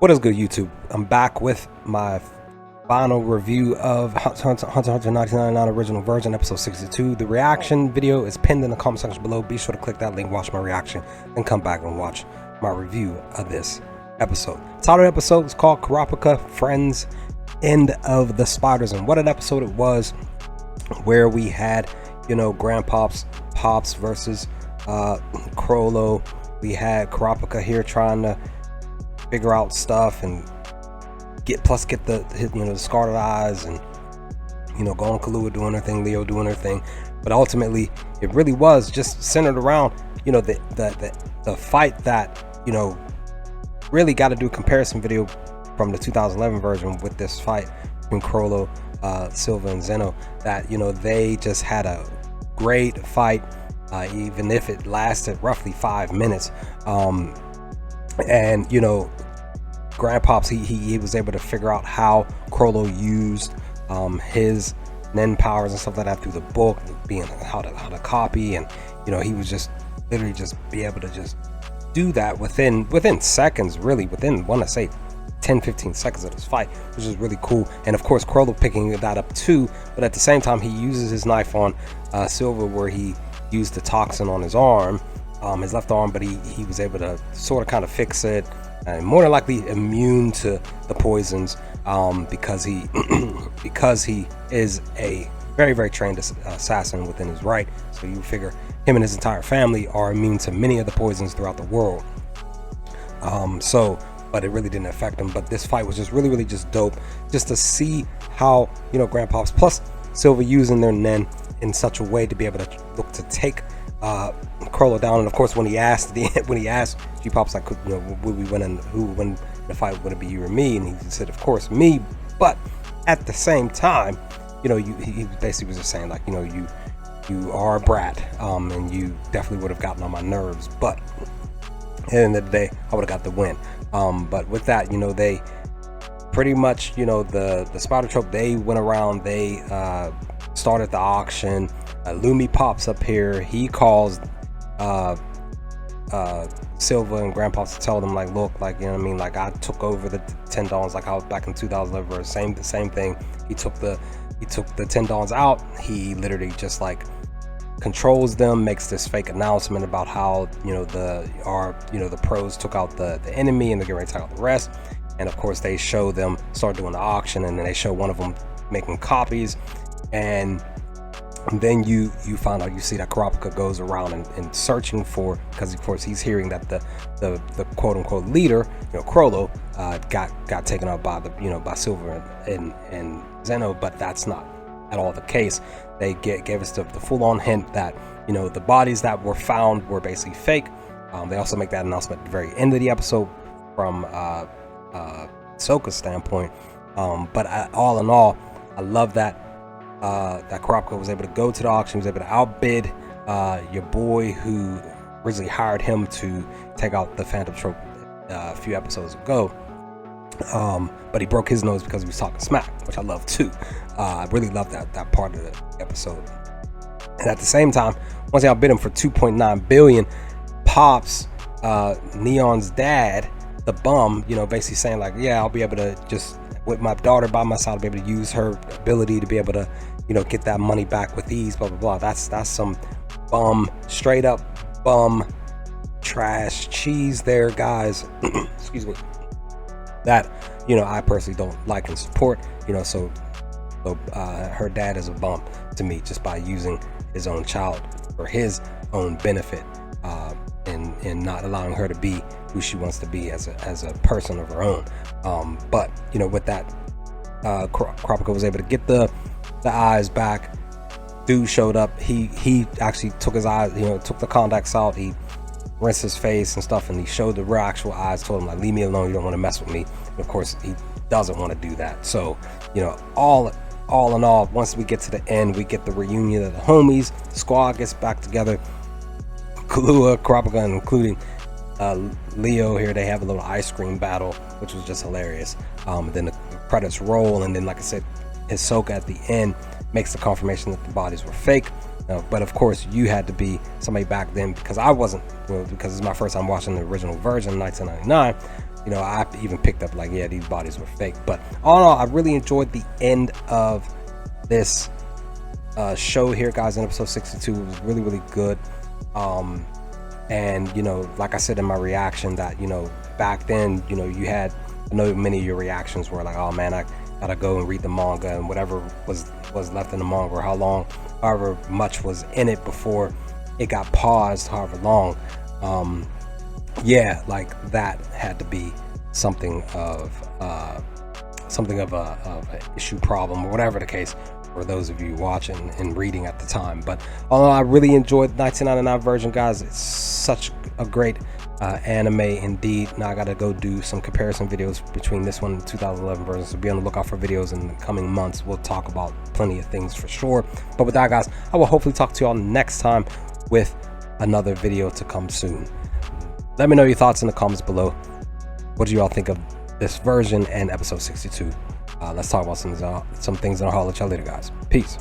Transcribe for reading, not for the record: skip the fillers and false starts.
What is good, YouTube? I'm back with my final review of Hunter x Hunter 1999 original version, episode 62. The reaction video is pinned in the comment section below. Be sure to click that link, watch my reaction, and come back and watch my review of this episode. The title of the episode is called Kurapika, Friends, End of the Spiders. And what an episode it was, where we had, Grandpops, Pops versus Crollo. We had Kurapika here trying to figure out stuff and get the scarlet eyes, and Gon Kahlua doing her thing, Leo doing her thing. But ultimately it really was just centered around the fight that really got to do a comparison video from the 2011 version with this fight between Crollo, Silva, and Zeno. That they just had a great fight, even if it lasted roughly 5 minutes. And Grandpops, he was able to figure out how Crollo used his Nen powers and stuff like that through the book, being how to copy, and he was just literally just be able to just do that within seconds, really within, I want to say 10-15 seconds of this fight, which is really cool. And of course Crollo picking that up too, but at the same time he uses his knife on Silva, where he used the toxin on his arm, his left arm, but he was able to sort of kind of fix it, and more than likely immune to the poisons, because he because he is a very trained assassin within his right. So you figure him and his entire family are immune to many of the poisons throughout the world. But it really didn't affect him. But this fight was just really just dope, just to see how Grandpops plus Silva using their Nen in such a way to be able to look to take Crollo down. And of course when he asked G-Pop's like, would we win, and who would win the fight? Would it be you or me? And he said, of course me. But at the same time, he basically was just saying, like, you are a brat, and you definitely would have gotten on my nerves, but at the end of the day I would have got the win. But with that, they pretty much, the spider trope, they went around, they started the auction. Lumi pops up here. He calls Silva and Grandpops to tell them, like, look, like, like, I took over the $10 like I was back in 2011. The same thing. He took the $10 out. He literally just like controls them, makes this fake announcement about how the pros took out the enemy and they're getting ready to take out the rest. And of course they show them start doing the auction, and then they show one of them making copies. And then you find out, you see that Kurapika goes around and searching for, because of course he's hearing that the quote-unquote leader, Crollo, got taken out by by Silva and Zeno. But that's not at all the case. They gave us the full-on hint that the bodies that were found were basically fake. They also make that announcement at the very end of the episode from Soka's standpoint. But all in all, I love that Kurapika was able to go to the auction, was able to outbid your boy who originally hired him to take out the Phantom trope a few episodes ago. But he broke his nose because he was talking smack, which I love too. I really love that part of the episode. And at the same time, once they outbid him for 2.9 billion, Pops, Neon's dad, the bum, basically saying, like, yeah, I'll be able to, just with my daughter by my side, I'll be able to use her ability to be able to get that money back with ease, blah blah blah. That's some bum, straight up bum trash cheese there, guys. Excuse me. That I personally don't like and support. So her dad is a bum to me, just by using his own child for his own benefit, and not allowing her to be who she wants to be as a person of her own. But with that, Kurapika was able to get the eyes back. Dude showed up. He actually took his eyes, took the contacts out. He rinsed his face and stuff, and he showed the real actual eyes. Told him, like, leave me alone, you don't want to mess with me. And of course he doesn't want to do that. So all in all, once we get to the end, we get the reunion of the homies. The squad gets back together. Kahlua, Kurapika, and including Leo here, they have a little ice cream battle, which was just hilarious. Then the credits roll, and then, like I said, Hisoka at the end makes the confirmation that the bodies were fake. But of course you had to be somebody back then, because I wasn't, because it's my first time watching the original version in 1999. you know, I even picked up like, yeah, these bodies were fake. But all in all, I really enjoyed the end of this show here, guys. In episode 62, it was really, really good. And you know, like I said in my reaction, that, you know, back then, you know, you had, I know many of your reactions were like, oh man, I gotta go and read the manga, and whatever was left in the manga, or however much was in it before it got paused, however long. Yeah, like that had to be something of an issue, problem, or whatever the case, for those of you watching and reading at the time. But although I really enjoyed the 1999 version, guys, it's such a great anime indeed. Now I gotta go do some comparison videos between this one and the 2011 version, so be on the lookout for videos in the coming months. We'll talk about plenty of things for sure. But with that, guys, I will hopefully talk to y'all next time with another video to come soon. Let me know your thoughts in the comments below. What do you all think of this version and episode 62? Let's talk about some things, and I'll holler at y'all later, guys. Peace.